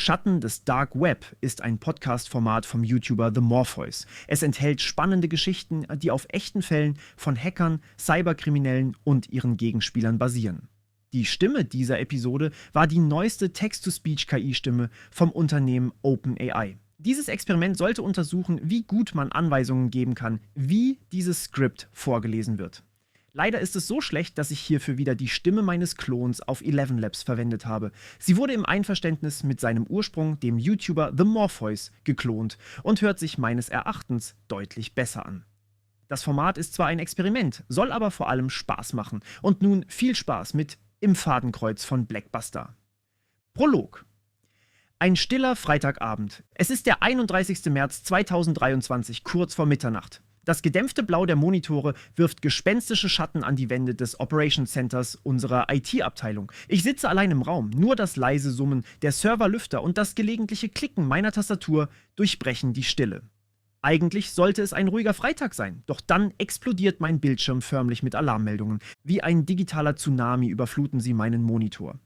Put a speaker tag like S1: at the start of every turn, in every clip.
S1: Schatten des Dark Web ist ein Podcast-Format vom YouTuber The Morpheus. Es enthält spannende Geschichten, die auf echten Fällen von Hackern, Cyberkriminellen und ihren Gegenspielern basieren. Die Stimme dieser Episode war die neueste Text-to-Speech-KI-Stimme vom Unternehmen OpenAI. Dieses Experiment sollte untersuchen, wie gut man Anweisungen geben kann, wie dieses Skript vorgelesen wird. Leider ist es so schlecht, dass ich hierfür wieder die Stimme meines Klons auf ElevenLabs verwendet habe. Sie wurde im Einverständnis mit seinem Ursprung, dem YouTuber The Morpheus, geklont und hört sich meines Erachtens deutlich besser an. Das Format ist zwar ein Experiment, soll aber vor allem Spaß machen. Und nun viel Spaß mit Im Fadenkreuz von Blackbuster. Prolog. Ein stiller Freitagabend. Es ist der 31. März 2023, kurz vor Mitternacht. Das gedämpfte Blau der Monitore wirft gespenstische Schatten an die Wände des Operations Centers unserer IT-Abteilung. Ich sitze allein im Raum, nur das leise Summen der Serverlüfter und das gelegentliche Klicken meiner Tastatur durchbrechen die Stille. Eigentlich sollte es ein ruhiger Freitag sein, doch dann explodiert mein Bildschirm förmlich mit Alarmmeldungen. Wie ein digitaler Tsunami überfluten sie meinen Monitor.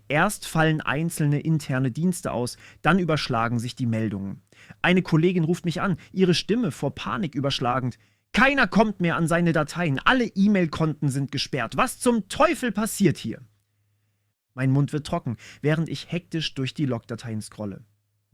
S1: Erst fallen einzelne interne Dienste aus, dann überschlagen sich die Meldungen. Eine Kollegin ruft mich an, ihre Stimme vor Panik überschlagend. Keiner kommt mehr an seine Dateien, alle E-Mail-Konten sind gesperrt. Was zum Teufel passiert hier? Mein Mund wird trocken, während ich hektisch durch die Logdateien scrolle.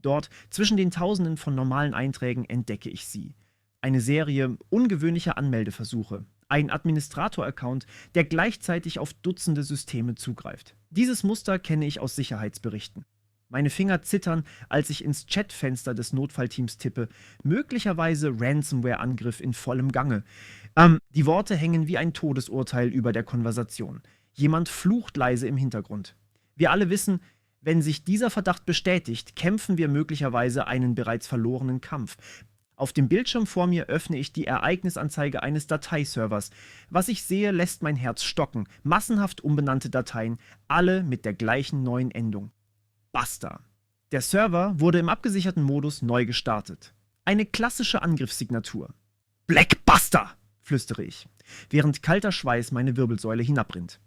S1: Dort, zwischen den Tausenden von normalen Einträgen, entdecke ich sie. Eine Serie ungewöhnlicher Anmeldeversuche. Ein Administrator-Account, der gleichzeitig auf Dutzende Systeme zugreift. Dieses Muster kenne ich aus Sicherheitsberichten. Meine Finger zittern, als ich ins Chatfenster des Notfallteams tippe. Möglicherweise Ransomware-Angriff in vollem Gange. Die Worte hängen wie ein Todesurteil über der Konversation. Jemand flucht leise im Hintergrund. Wir alle wissen, wenn sich dieser Verdacht bestätigt, kämpfen wir möglicherweise einen bereits verlorenen Kampf. Auf dem Bildschirm vor mir öffne ich die Ereignisanzeige eines Dateiservers. Was ich sehe, lässt mein Herz stocken. Massenhaft umbenannte Dateien, alle mit der gleichen neuen Endung. Buster. Der Server wurde im abgesicherten Modus neu gestartet. Eine klassische Angriffssignatur. Blackbuster, flüstere ich, während kalter Schweiß meine Wirbelsäule hinabrinnt.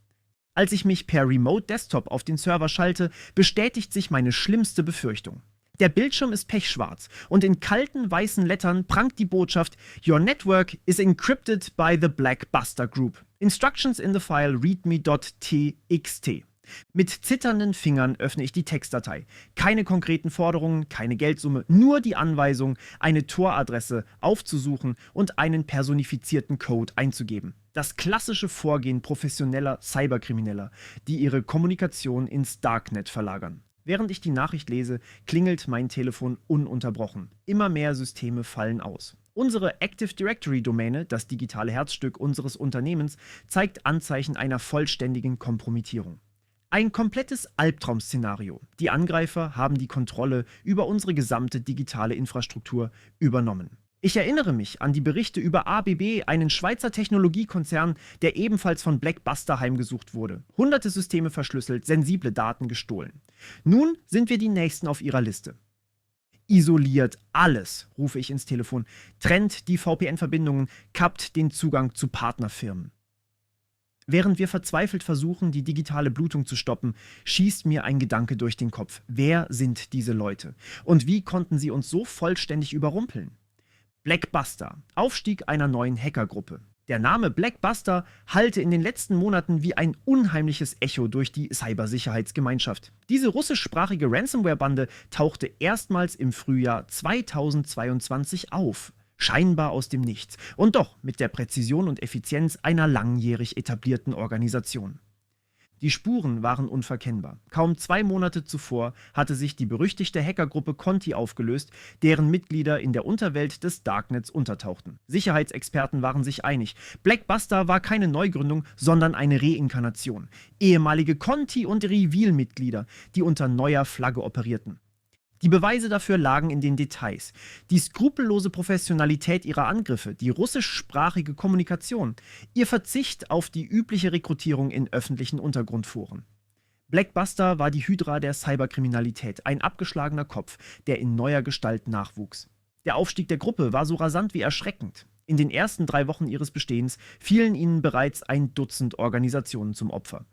S1: Als ich mich per Remote Desktop auf den Server schalte, bestätigt sich meine schlimmste Befürchtung. Der Bildschirm ist pechschwarz und in kalten weißen Lettern prangt die Botschaft Your network is encrypted by the Blackbuster Group. Instructions in the file readme.txt. Mit zitternden Fingern öffne ich die Textdatei. Keine konkreten Forderungen, keine Geldsumme, nur die Anweisung, eine Tor-Adresse aufzusuchen und einen personifizierten Code einzugeben. Das klassische Vorgehen professioneller Cyberkrimineller, die ihre Kommunikation ins Darknet verlagern. Während ich die Nachricht lese, klingelt mein Telefon ununterbrochen. Immer mehr Systeme fallen aus. Unsere Active Directory-Domäne, das digitale Herzstück unseres Unternehmens, zeigt Anzeichen einer vollständigen Kompromittierung. Ein komplettes Albtraum-Szenario. Die Angreifer haben die Kontrolle über unsere gesamte digitale Infrastruktur übernommen. Ich erinnere mich an die Berichte über ABB, einen Schweizer Technologiekonzern, der ebenfalls von Blackbuster heimgesucht wurde. Hunderte Systeme verschlüsselt, sensible Daten gestohlen. Nun sind wir die Nächsten auf ihrer Liste. Isoliert alles, rufe ich ins Telefon, trennt die VPN-Verbindungen, kappt den Zugang zu Partnerfirmen. Während wir verzweifelt versuchen, die digitale Blutung zu stoppen, schießt mir ein Gedanke durch den Kopf. Wer sind diese Leute? Und wie konnten sie uns so vollständig überrumpeln? Blackbuster, Aufstieg einer neuen Hackergruppe. Der Name Blackbuster hallte in den letzten Monaten wie ein unheimliches Echo durch die Cybersicherheitsgemeinschaft. Diese russischsprachige Ransomware-Bande tauchte erstmals im Frühjahr 2022 auf. Scheinbar aus dem Nichts. Und doch mit der Präzision und Effizienz einer langjährig etablierten Organisation. Die Spuren waren unverkennbar. Kaum 2 Monate zuvor hatte sich die berüchtigte Hackergruppe Conti aufgelöst, deren Mitglieder in der Unterwelt des Darknets untertauchten. Sicherheitsexperten waren sich einig. Blackbuster war keine Neugründung, sondern eine Reinkarnation. Ehemalige Conti- und Reveal-Mitglieder, die unter neuer Flagge operierten. Die Beweise dafür lagen in den Details. Die skrupellose Professionalität ihrer Angriffe, die russischsprachige Kommunikation, ihr Verzicht auf die übliche Rekrutierung in öffentlichen Untergrundforen. Blackbuster war die Hydra der Cyberkriminalität, ein abgeschlagener Kopf, der in neuer Gestalt nachwuchs. Der Aufstieg der Gruppe war so rasant wie erschreckend. In den ersten 3 Wochen ihres Bestehens fielen ihnen bereits ein Dutzend Organisationen zum Opfer.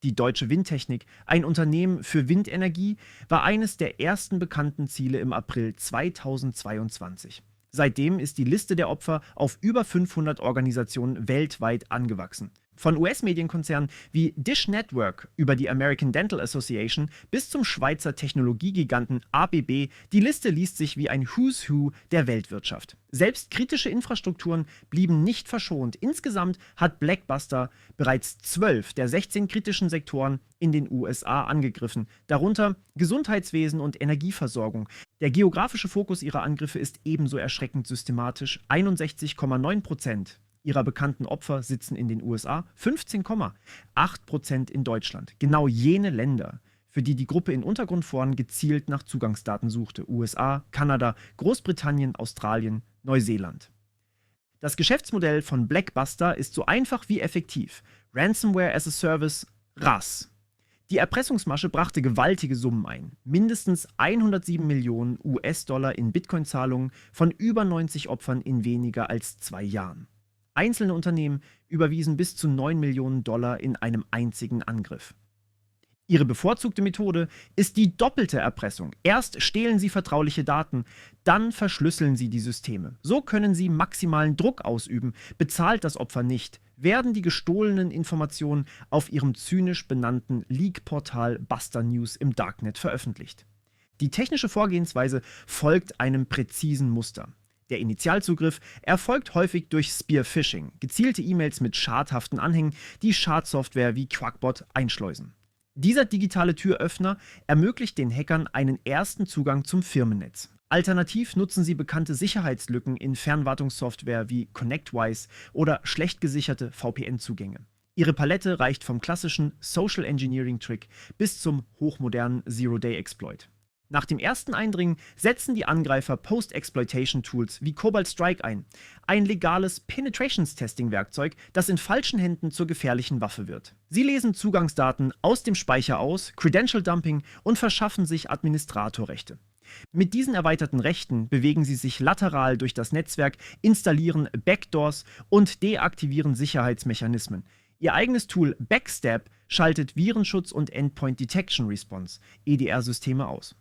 S1: Die Deutsche Windtechnik, ein Unternehmen für Windenergie, war eines der ersten bekannten Ziele im April 2022. Seitdem ist die Liste der Opfer auf über 500 Organisationen weltweit angewachsen. Von US-Medienkonzernen wie Dish Network über die American Dental Association bis zum Schweizer Technologiegiganten ABB, die Liste liest sich wie ein Who's Who der Weltwirtschaft. Selbst kritische Infrastrukturen blieben nicht verschont. Insgesamt hat Blackbuster bereits 12 der 16 kritischen Sektoren in den USA angegriffen, darunter Gesundheitswesen und Energieversorgung. Der geografische Fokus ihrer Angriffe ist ebenso erschreckend systematisch. 61,9% ihrer bekannten Opfer sitzen in den USA, 15,8% in Deutschland. Genau jene Länder, für die die Gruppe in Untergrundforen gezielt nach Zugangsdaten suchte. USA, Kanada, Großbritannien, Australien, Neuseeland. Das Geschäftsmodell von Blackbuster ist so einfach wie effektiv. Ransomware as a Service, RAS. Die Erpressungsmasche brachte gewaltige Summen ein. Mindestens 107 Millionen US-Dollar in Bitcoin-Zahlungen von über 90 Opfern in weniger als 2 Jahren. Einzelne Unternehmen überwiesen bis zu 9 Millionen Dollar in einem einzigen Angriff. Ihre bevorzugte Methode ist die doppelte Erpressung. Erst stehlen sie vertrauliche Daten, dann verschlüsseln sie die Systeme. So können sie maximalen Druck ausüben. Bezahlt das Opfer nicht, werden die gestohlenen Informationen auf ihrem zynisch benannten Leak-Portal Buster News im Darknet veröffentlicht. Die technische Vorgehensweise folgt einem präzisen Muster. Der Initialzugriff erfolgt häufig durch Spear-Phishing, gezielte E-Mails mit schadhaften Anhängen, die Schadsoftware wie Quackbot einschleusen. Dieser digitale Türöffner ermöglicht den Hackern einen ersten Zugang zum Firmennetz. Alternativ nutzen sie bekannte Sicherheitslücken in Fernwartungssoftware wie ConnectWise oder schlecht gesicherte VPN-Zugänge. Ihre Palette reicht vom klassischen Social Engineering-Trick bis zum hochmodernen Zero-Day-Exploit. Nach dem ersten Eindringen setzen die Angreifer Post-Exploitation-Tools wie Cobalt Strike ein, ein legales Penetrations-Testing-Werkzeug, das in falschen Händen zur gefährlichen Waffe wird. Sie lesen Zugangsdaten aus dem Speicher aus, Credential-Dumping und verschaffen sich Administratorrechte. Mit diesen erweiterten Rechten bewegen sie sich lateral durch das Netzwerk, installieren Backdoors und deaktivieren Sicherheitsmechanismen. Ihr eigenes Tool Backstab schaltet Virenschutz und Endpoint Detection Response, EDR-Systeme aus.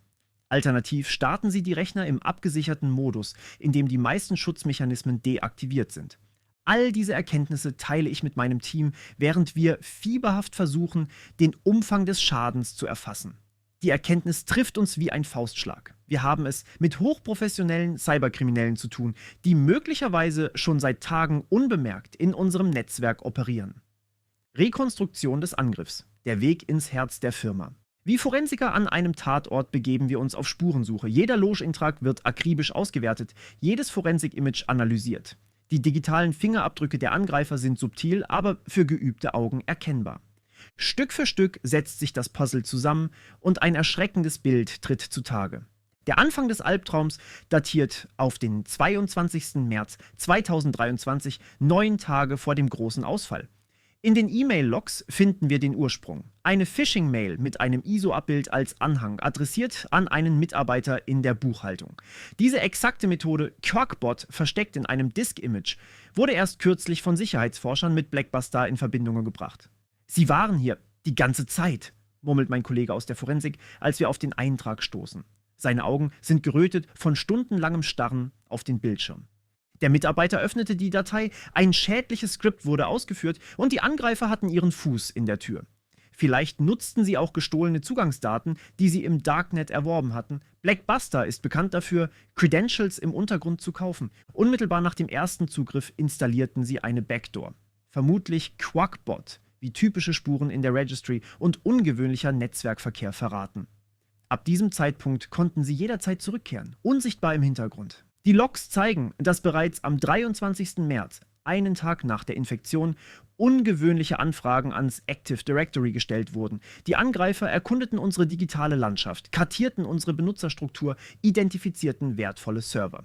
S1: Alternativ starten sie die Rechner im abgesicherten Modus, in dem die meisten Schutzmechanismen deaktiviert sind. All diese Erkenntnisse teile ich mit meinem Team, während wir fieberhaft versuchen, den Umfang des Schadens zu erfassen. Die Erkenntnis trifft uns wie ein Faustschlag. Wir haben es mit hochprofessionellen Cyberkriminellen zu tun, die möglicherweise schon seit Tagen unbemerkt in unserem Netzwerk operieren. Rekonstruktion des Angriffs. Der Weg ins Herz der Firma. Wie Forensiker an einem Tatort begeben wir uns auf Spurensuche. Jeder Logeintrag wird akribisch ausgewertet, jedes Forensik-Image analysiert. Die digitalen Fingerabdrücke der Angreifer sind subtil, aber für geübte Augen erkennbar. Stück für Stück setzt sich das Puzzle zusammen und ein erschreckendes Bild tritt zutage. Der Anfang des Albtraums datiert auf den 22. März 2023, 9 Tage vor dem großen Ausfall. In den E-Mail-Logs finden wir den Ursprung. Eine Phishing-Mail mit einem ISO-Abbild als Anhang, adressiert an einen Mitarbeiter in der Buchhaltung. Diese exakte Methode Quackbot, versteckt in einem Disk-Image, wurde erst kürzlich von Sicherheitsforschern mit Blackbuster in Verbindung gebracht. Sie waren hier die ganze Zeit, murmelt mein Kollege aus der Forensik, als wir auf den Eintrag stoßen. Seine Augen sind gerötet von stundenlangem Starren auf den Bildschirm. Der Mitarbeiter öffnete die Datei, ein schädliches Skript wurde ausgeführt und die Angreifer hatten ihren Fuß in der Tür. Vielleicht nutzten sie auch gestohlene Zugangsdaten, die sie im Darknet erworben hatten. Blackbuster ist bekannt dafür, Credentials im Untergrund zu kaufen. Unmittelbar nach dem ersten Zugriff installierten sie eine Backdoor. Vermutlich Quackbot, wie typische Spuren in der Registry und ungewöhnlicher Netzwerkverkehr verraten. Ab diesem Zeitpunkt konnten sie jederzeit zurückkehren, unsichtbar im Hintergrund. Die Logs zeigen, dass bereits am 23. März, einen Tag nach der Infektion, ungewöhnliche Anfragen ans Active Directory gestellt wurden. Die Angreifer erkundeten unsere digitale Landschaft, kartierten unsere Benutzerstruktur, identifizierten wertvolle Server.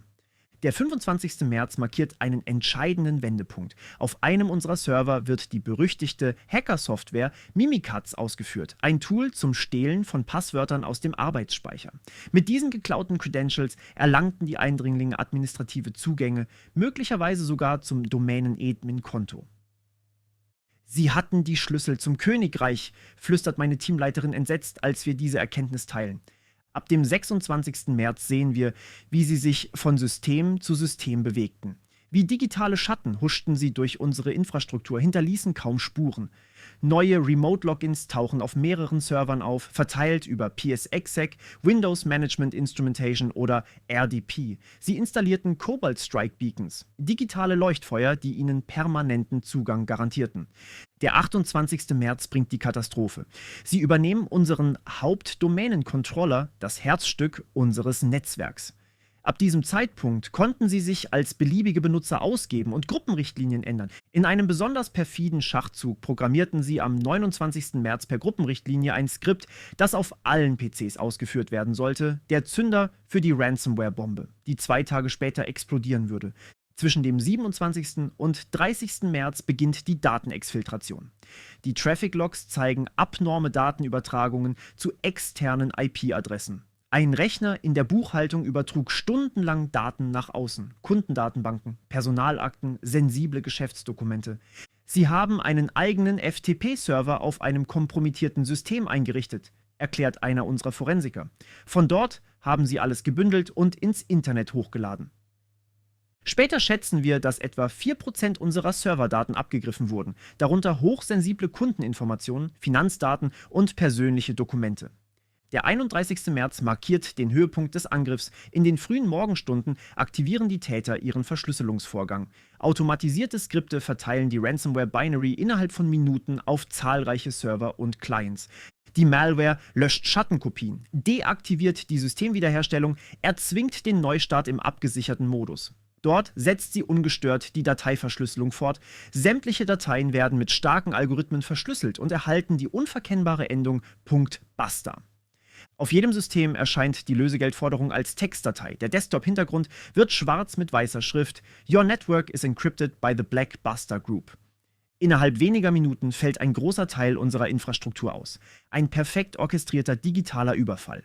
S1: Der 25. März markiert einen entscheidenden Wendepunkt. Auf einem unserer Server wird die berüchtigte Hacker-Software Mimikatz ausgeführt, ein Tool zum Stehlen von Passwörtern aus dem Arbeitsspeicher. Mit diesen geklauten Credentials erlangten die Eindringlinge administrative Zugänge, möglicherweise sogar zum Domänen-Admin-Konto. Sie hatten die Schlüssel zum Königreich, flüstert meine Teamleiterin entsetzt, als wir diese Erkenntnis teilen. Ab dem 26. März sehen wir, wie sie sich von System zu System bewegten. Wie digitale Schatten huschten sie durch unsere Infrastruktur, hinterließen kaum Spuren. Neue Remote-Logins tauchen auf mehreren Servern auf, verteilt über PSExec, Windows Management Instrumentation oder RDP. Sie installierten Cobalt Strike Beacons, digitale Leuchtfeuer, die ihnen permanenten Zugang garantierten. Der 28. März bringt die Katastrophe. Sie übernehmen unseren Hauptdomänen-Controller, das Herzstück unseres Netzwerks. Ab diesem Zeitpunkt konnten sie sich als beliebige Benutzer ausgeben und Gruppenrichtlinien ändern. In einem besonders perfiden Schachzug programmierten sie am 29. März per Gruppenrichtlinie ein Skript, das auf allen PCs ausgeführt werden sollte, der Zünder für die Ransomware-Bombe, die 2 Tage später explodieren würde. Zwischen dem 27. und 30. März beginnt die Datenexfiltration. Die Traffic-Logs zeigen abnorme Datenübertragungen zu externen IP-Adressen. Ein Rechner in der Buchhaltung übertrug stundenlang Daten nach außen, Kundendatenbanken, Personalakten, sensible Geschäftsdokumente. Sie haben einen eigenen FTP-Server auf einem kompromittierten System eingerichtet, erklärt einer unserer Forensiker. Von dort haben sie alles gebündelt und ins Internet hochgeladen. Später schätzen wir, dass etwa 4% unserer Serverdaten abgegriffen wurden, darunter hochsensible Kundeninformationen, Finanzdaten und persönliche Dokumente. Der 31. März markiert den Höhepunkt des Angriffs. In den frühen Morgenstunden aktivieren die Täter ihren Verschlüsselungsvorgang. Automatisierte Skripte verteilen die Ransomware-Binary innerhalb von Minuten auf zahlreiche Server und Clients. Die Malware löscht Schattenkopien, deaktiviert die Systemwiederherstellung, erzwingt den Neustart im abgesicherten Modus. Dort setzt sie ungestört die Dateiverschlüsselung fort. Sämtliche Dateien werden mit starken Algorithmen verschlüsselt und erhalten die unverkennbare Endung .basta. Auf jedem System erscheint die Lösegeldforderung als Textdatei. Der Desktop-Hintergrund wird schwarz mit weißer Schrift. Your network is encrypted by the Black Basta Group. Innerhalb weniger Minuten fällt ein großer Teil unserer Infrastruktur aus. Ein perfekt orchestrierter digitaler Überfall.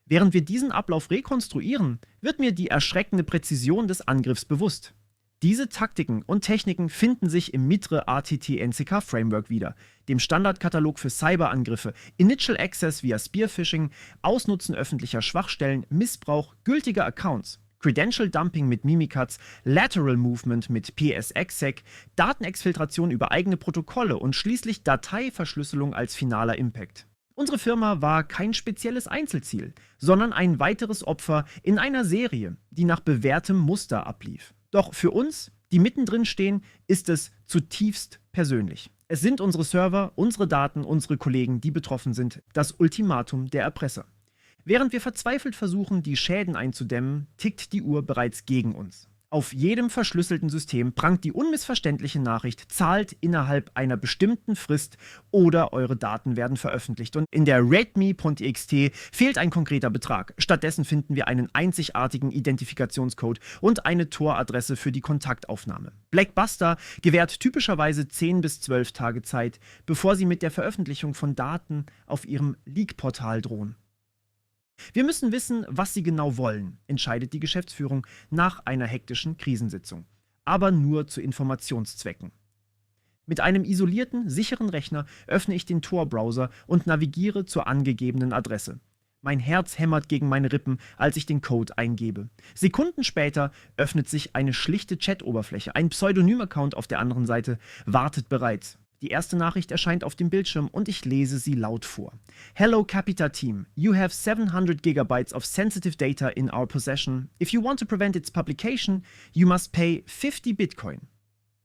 S1: Während wir diesen Ablauf rekonstruieren, wird mir die erschreckende Präzision des Angriffs bewusst. Diese Taktiken und Techniken finden sich im MITRE ATT-NCK Framework wieder, dem Standardkatalog für Cyberangriffe, Initial Access via Spearphishing, Ausnutzen öffentlicher Schwachstellen, Missbrauch gültiger Accounts, Credential Dumping mit Mimikatz, Lateral Movement mit PSExec, Datenexfiltration über eigene Protokolle und schließlich Dateiverschlüsselung als finaler Impact. Unsere Firma war kein spezielles Einzelziel, sondern ein weiteres Opfer in einer Serie, die nach bewährtem Muster ablief. Doch für uns, die mittendrin stehen, ist es zutiefst persönlich. Es sind unsere Server, unsere Daten, unsere Kollegen, die betroffen sind, das Ultimatum der Erpresser. Während wir verzweifelt versuchen, die Schäden einzudämmen, tickt die Uhr bereits gegen uns. Auf jedem verschlüsselten System prangt die unmissverständliche Nachricht, zahlt innerhalb einer bestimmten Frist oder eure Daten werden veröffentlicht. Und in der readme.txt fehlt ein konkreter Betrag. Stattdessen finden wir einen einzigartigen Identifikationscode und eine Tor-Adresse für die Kontaktaufnahme. Black Basta gewährt typischerweise 10 bis 12 Tage Zeit, bevor sie mit der Veröffentlichung von Daten auf ihrem Leak-Portal drohen. Wir müssen wissen, was sie genau wollen, entscheidet die Geschäftsführung nach einer hektischen Krisensitzung. Aber nur zu Informationszwecken. Mit einem isolierten, sicheren Rechner öffne ich den Tor-Browser und navigiere zur angegebenen Adresse. Mein Herz hämmert gegen meine Rippen, als ich den Code eingebe. Sekunden später öffnet sich eine schlichte Chat-Oberfläche. Ein Pseudonym-Account auf der anderen Seite wartet bereits. Die erste Nachricht erscheint auf dem Bildschirm und ich lese sie laut vor. Hello Capita Team, you have 700 gigabytes of sensitive data in our possession. If you want to prevent its publication, you must pay 50 Bitcoin.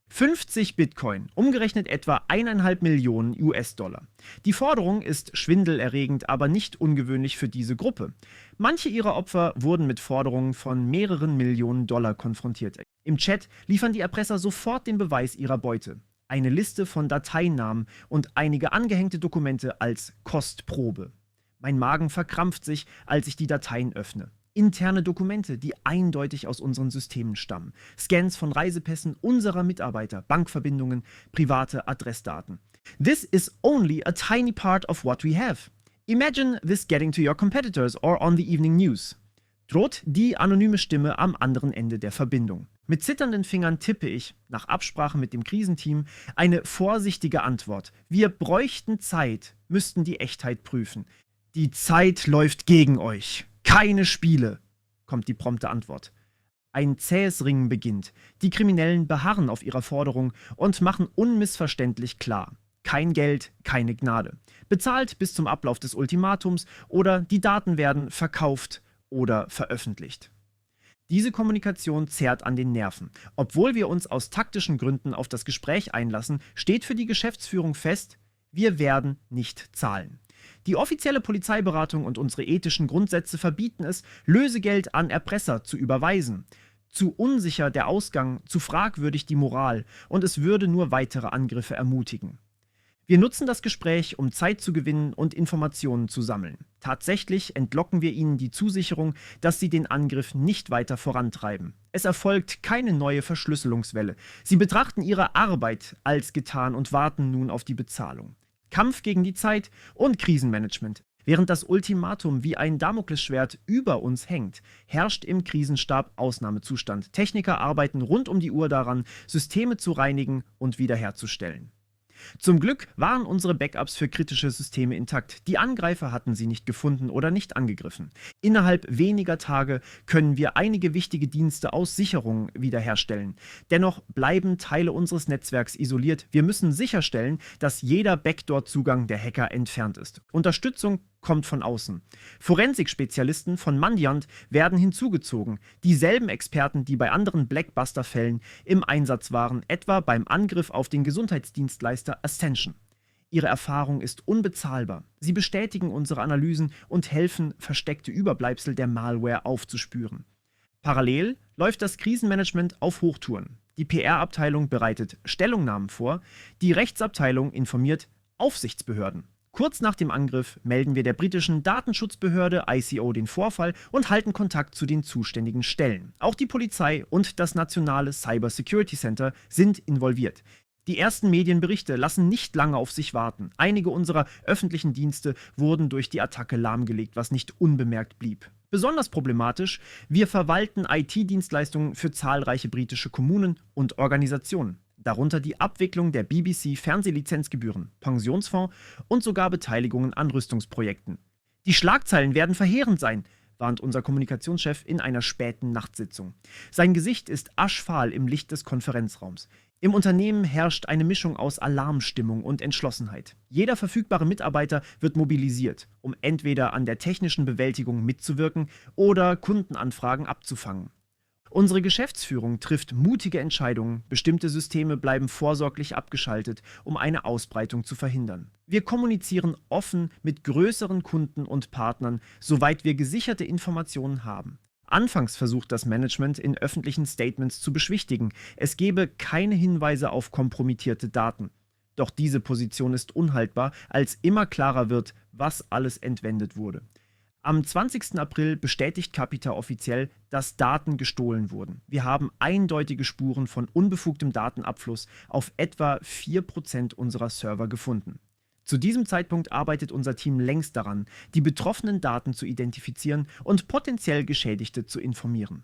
S1: 50 Bitcoin, umgerechnet etwa 1,5 Millionen US-Dollar. Die Forderung ist schwindelerregend, aber nicht ungewöhnlich für diese Gruppe. Manche ihrer Opfer wurden mit Forderungen von mehreren Millionen Dollar konfrontiert. Im Chat liefern die Erpresser sofort den Beweis ihrer Beute. Eine Liste von Dateinamen und einige angehängte Dokumente als Kostprobe. Mein Magen verkrampft sich, als ich die Dateien öffne. Interne Dokumente, die eindeutig aus unseren Systemen stammen. Scans von Reisepässen unserer Mitarbeiter, Bankverbindungen, private Adressdaten. This is only a tiny part of what we have. Imagine this getting to your competitors or on the evening news. Droht die anonyme Stimme am anderen Ende der Verbindung. Mit zitternden Fingern tippe ich, nach Absprache mit dem Krisenteam, eine vorsichtige Antwort. Wir bräuchten Zeit, müssten die Echtheit prüfen. Die Zeit läuft gegen euch. Keine Spiele, kommt die prompte Antwort. Ein zähes Ringen beginnt. Die Kriminellen beharren auf ihrer Forderung und machen unmissverständlich klar: kein Geld, keine Gnade. Bezahlt bis zum Ablauf des Ultimatums oder die Daten werden verkauft oder veröffentlicht. Diese Kommunikation zerrt an den Nerven. Obwohl wir uns aus taktischen Gründen auf das Gespräch einlassen, steht für die Geschäftsführung fest: wir werden nicht zahlen. Die offizielle Polizeiberatung und unsere ethischen Grundsätze verbieten es, Lösegeld an Erpresser zu überweisen. Zu unsicher der Ausgang, zu fragwürdig die Moral, und es würde nur weitere Angriffe ermutigen. Wir nutzen das Gespräch, um Zeit zu gewinnen und Informationen zu sammeln. Tatsächlich entlocken wir ihnen die Zusicherung, dass sie den Angriff nicht weiter vorantreiben. Es erfolgt keine neue Verschlüsselungswelle. Sie betrachten ihre Arbeit als getan und warten nun auf die Bezahlung. Kampf gegen die Zeit und Krisenmanagement. Während das Ultimatum wie ein Damoklesschwert über uns hängt, herrscht im Krisenstab Ausnahmezustand. Techniker arbeiten rund um die Uhr daran, Systeme zu reinigen und wiederherzustellen. Zum Glück waren unsere Backups für kritische Systeme intakt. Die Angreifer hatten sie nicht gefunden oder nicht angegriffen. Innerhalb weniger Tage können wir einige wichtige Dienste aus Sicherungen wiederherstellen. Dennoch bleiben Teile unseres Netzwerks isoliert. Wir müssen sicherstellen, dass jeder Backdoor-Zugang der Hacker entfernt ist. Unterstützung kommt von außen. Forensik-Spezialisten von Mandiant werden hinzugezogen. Dieselben Experten, die bei anderen Blackbuster-Fällen im Einsatz waren, etwa beim Angriff auf den Gesundheitsdienstleister Ascension. Ihre Erfahrung ist unbezahlbar. Sie bestätigen unsere Analysen und helfen, versteckte Überbleibsel der Malware aufzuspüren. Parallel läuft das Krisenmanagement auf Hochtouren. Die PR-Abteilung bereitet Stellungnahmen vor, die Rechtsabteilung informiert Aufsichtsbehörden. Kurz nach dem Angriff melden wir der britischen Datenschutzbehörde ICO den Vorfall und halten Kontakt zu den zuständigen Stellen. Auch die Polizei und das nationale Cyber Security Center sind involviert. Die ersten Medienberichte lassen nicht lange auf sich warten. Einige unserer öffentlichen Dienste wurden durch die Attacke lahmgelegt, was nicht unbemerkt blieb. Besonders problematisch: wir verwalten IT-Dienstleistungen für zahlreiche britische Kommunen und Organisationen. Darunter die Abwicklung der BBC-Fernsehlizenzgebühren, Pensionsfonds und sogar Beteiligungen an Rüstungsprojekten. Die Schlagzeilen werden verheerend sein, warnt unser Kommunikationschef in einer späten Nachtsitzung. Sein Gesicht ist aschfahl im Licht des Konferenzraums. Im Unternehmen herrscht eine Mischung aus Alarmstimmung und Entschlossenheit. Jeder verfügbare Mitarbeiter wird mobilisiert, um entweder an der technischen Bewältigung mitzuwirken oder Kundenanfragen abzufangen. Unsere Geschäftsführung trifft mutige Entscheidungen, bestimmte Systeme bleiben vorsorglich abgeschaltet, um eine Ausbreitung zu verhindern. Wir kommunizieren offen mit größeren Kunden und Partnern, soweit wir gesicherte Informationen haben. Anfangs versucht das Management in öffentlichen Statements zu beschwichtigen, es gebe keine Hinweise auf kompromittierte Daten. Doch diese Position ist unhaltbar, als immer klarer wird, was alles entwendet wurde. Am 20. April bestätigt Capita offiziell, dass Daten gestohlen wurden. Wir haben eindeutige Spuren von unbefugtem Datenabfluss auf etwa 4% unserer Server gefunden. Zu diesem Zeitpunkt arbeitet unser Team längst daran, die betroffenen Daten zu identifizieren und potenziell Geschädigte zu informieren.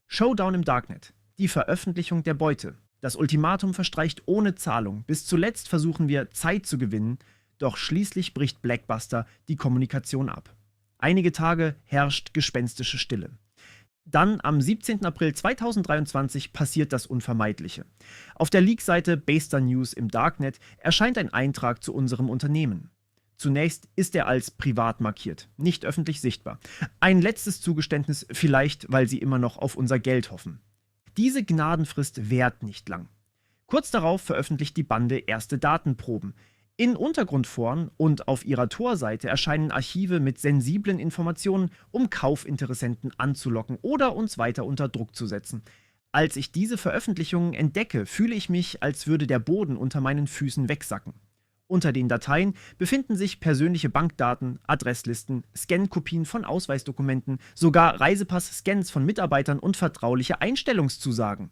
S1: Showdown im Darknet. Die Veröffentlichung der Beute. Das Ultimatum verstreicht ohne Zahlung. Bis zuletzt versuchen wir, Zeit zu gewinnen, doch schließlich bricht Blackbuster die Kommunikation ab. Einige Tage herrscht gespenstische Stille. Dann, am 17. April 2023, passiert das Unvermeidliche. Auf der Leak-Seite Baster News im Darknet erscheint ein Eintrag zu unserem Unternehmen. Zunächst ist er als privat markiert, nicht öffentlich sichtbar. Ein letztes Zugeständnis, vielleicht, weil sie immer noch auf unser Geld hoffen. Diese Gnadenfrist währt nicht lang. Kurz darauf veröffentlicht die Bande erste Datenproben. In Untergrundforen und auf ihrer Tor-Seite erscheinen Archive mit sensiblen Informationen, um Kaufinteressenten anzulocken oder uns weiter unter Druck zu setzen. Als ich diese Veröffentlichungen entdecke, fühle ich mich, als würde der Boden unter meinen Füßen wegsacken. Unter den Dateien befinden sich persönliche Bankdaten, Adresslisten, Scan-Kopien von Ausweisdokumenten, sogar Reisepass-Scans von Mitarbeitern und vertrauliche Einstellungszusagen.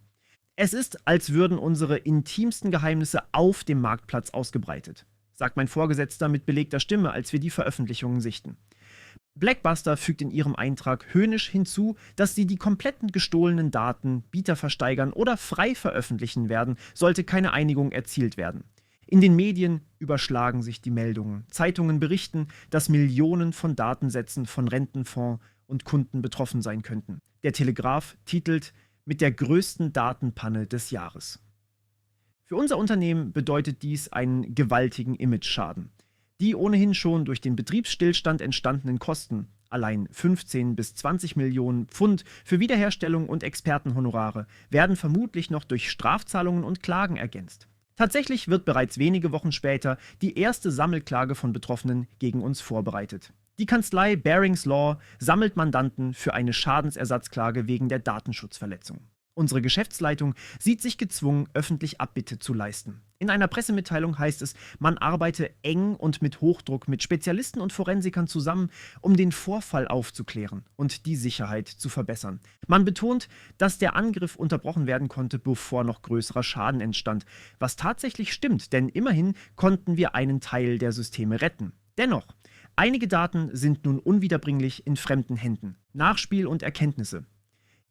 S1: Es ist, als würden unsere intimsten Geheimnisse auf dem Marktplatz ausgebreitet, sagt mein Vorgesetzter mit belegter Stimme, als wir die Veröffentlichungen sichten. Blackbuster fügt in ihrem Eintrag höhnisch hinzu, dass sie die kompletten gestohlenen Daten Bieter versteigern oder frei veröffentlichen werden, sollte keine Einigung erzielt werden. In den Medien überschlagen sich die Meldungen. Zeitungen berichten, dass Millionen von Datensätzen von Rentenfonds und Kunden betroffen sein könnten. Der Telegraph titelt mit der größten Datenpanne des Jahres. Für unser Unternehmen bedeutet dies einen gewaltigen Imageschaden. Die ohnehin schon durch den Betriebsstillstand entstandenen Kosten, allein 15 bis 20 Millionen Pfund für Wiederherstellung und Expertenhonorare, werden vermutlich noch durch Strafzahlungen und Klagen ergänzt. Tatsächlich wird bereits wenige Wochen später die erste Sammelklage von Betroffenen gegen uns vorbereitet. Die Kanzlei Barings Law sammelt Mandanten für eine Schadensersatzklage wegen der Datenschutzverletzung. Unsere Geschäftsleitung sieht sich gezwungen, öffentlich Abbitte zu leisten. In einer Pressemitteilung heißt es, man arbeite eng und mit Hochdruck mit Spezialisten und Forensikern zusammen, um den Vorfall aufzuklären und die Sicherheit zu verbessern. Man betont, dass der Angriff unterbrochen werden konnte, bevor noch größerer Schaden entstand. Was tatsächlich stimmt, denn immerhin konnten wir einen Teil der Systeme retten. Dennoch, einige Daten sind nun unwiederbringlich in fremden Händen. Nachspiel und Erkenntnisse.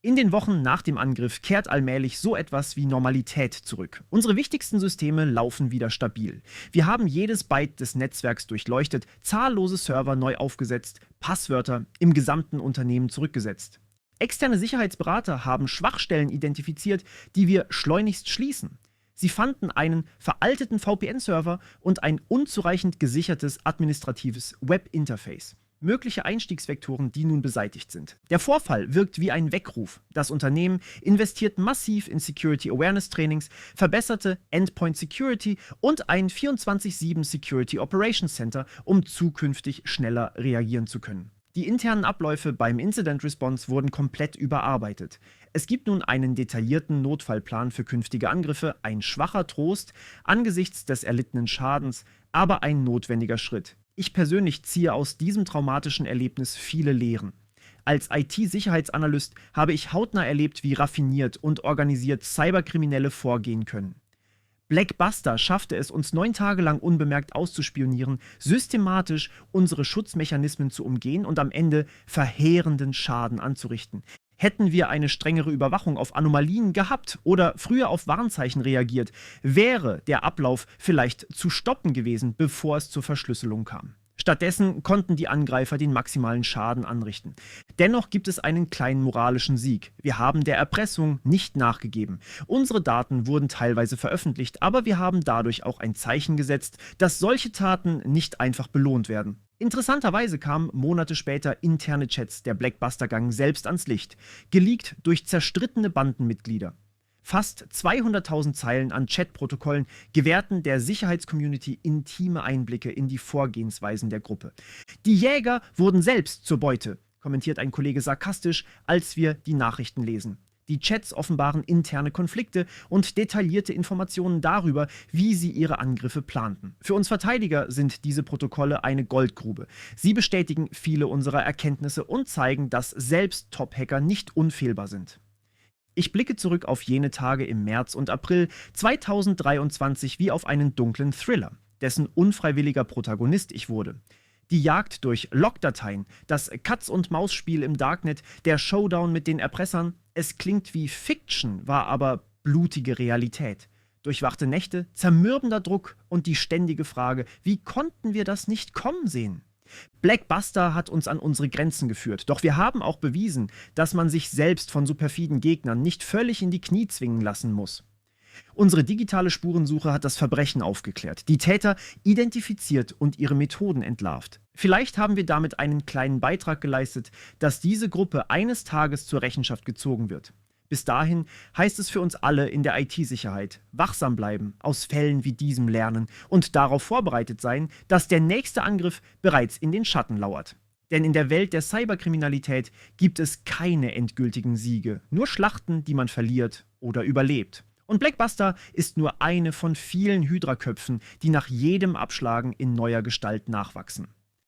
S1: In den Wochen nach dem Angriff kehrt allmählich so etwas wie Normalität zurück. Unsere wichtigsten Systeme laufen wieder stabil. Wir haben jedes Byte des Netzwerks durchleuchtet, zahllose Server neu aufgesetzt, Passwörter im gesamten Unternehmen zurückgesetzt. Externe Sicherheitsberater haben Schwachstellen identifiziert, die wir schleunigst schließen. Sie fanden einen veralteten VPN-Server und ein unzureichend gesichertes administratives Webinterface. Mögliche Einstiegsvektoren, die nun beseitigt sind. Der Vorfall wirkt wie ein Weckruf. Das Unternehmen investiert massiv in Security Awareness Trainings, verbesserte Endpoint Security und ein 24/7 Security Operations Center, um zukünftig schneller reagieren zu können. Die internen Abläufe beim Incident Response wurden komplett überarbeitet. Es gibt nun einen detaillierten Notfallplan für künftige Angriffe, ein schwacher Trost angesichts des erlittenen Schadens, aber ein notwendiger Schritt. Ich persönlich ziehe aus diesem traumatischen Erlebnis viele Lehren. Als IT-Sicherheitsanalyst habe ich hautnah erlebt, wie raffiniert und organisiert Cyberkriminelle vorgehen können. Blackbuster schaffte es, uns 9 Tage lang unbemerkt auszuspionieren, systematisch unsere Schutzmechanismen zu umgehen und am Ende verheerenden Schaden anzurichten. Hätten wir eine strengere Überwachung auf Anomalien gehabt oder früher auf Warnzeichen reagiert, wäre der Ablauf vielleicht zu stoppen gewesen, bevor es zur Verschlüsselung kam. Stattdessen konnten die Angreifer den maximalen Schaden anrichten. Dennoch gibt es einen kleinen moralischen Sieg. Wir haben der Erpressung nicht nachgegeben. Unsere Daten wurden teilweise veröffentlicht, aber wir haben dadurch auch ein Zeichen gesetzt, dass solche Taten nicht einfach belohnt werden. Interessanterweise kamen Monate später interne Chats der Blackbuster-Gang selbst ans Licht, geleakt durch zerstrittene Bandenmitglieder. Fast 200.000 Zeilen an Chatprotokollen gewährten der Sicherheitscommunity intime Einblicke in die Vorgehensweisen der Gruppe. Die Jäger wurden selbst zur Beute, kommentiert ein Kollege sarkastisch, als wir die Nachrichten lesen. Die Chats offenbaren interne Konflikte und detaillierte Informationen darüber, wie sie ihre Angriffe planten. Für uns Verteidiger sind diese Protokolle eine Goldgrube. Sie bestätigen viele unserer Erkenntnisse und zeigen, dass selbst Top-Hacker nicht unfehlbar sind. Ich blicke zurück auf jene Tage im März und April 2023 wie auf einen dunklen Thriller, dessen unfreiwilliger Protagonist ich wurde. Die Jagd durch Logdateien, das Katz-und-Maus-Spiel im Darknet, der Showdown mit den Erpressern. Es klingt wie Fiction, war aber blutige Realität. Durchwachte Nächte, zermürbender Druck und die ständige Frage, wie konnten wir das nicht kommen sehen? Blackbuster hat uns an unsere Grenzen geführt, doch wir haben auch bewiesen, dass man sich selbst von so perfiden Gegnern nicht völlig in die Knie zwingen lassen muss. Unsere digitale Spurensuche hat das Verbrechen aufgeklärt, die Täter identifiziert und ihre Methoden entlarvt. Vielleicht haben wir damit einen kleinen Beitrag geleistet, dass diese Gruppe eines Tages zur Rechenschaft gezogen wird. Bis dahin heißt es für uns alle in der IT-Sicherheit: wachsam bleiben, aus Fällen wie diesem lernen und darauf vorbereitet sein, dass der nächste Angriff bereits in den Schatten lauert. Denn in der Welt der Cyberkriminalität gibt es keine endgültigen Siege, nur Schlachten, die man verliert oder überlebt. Und Blackbuster ist nur eine von vielen Hydra-Köpfen, die nach jedem Abschlagen in neuer Gestalt nachwachsen.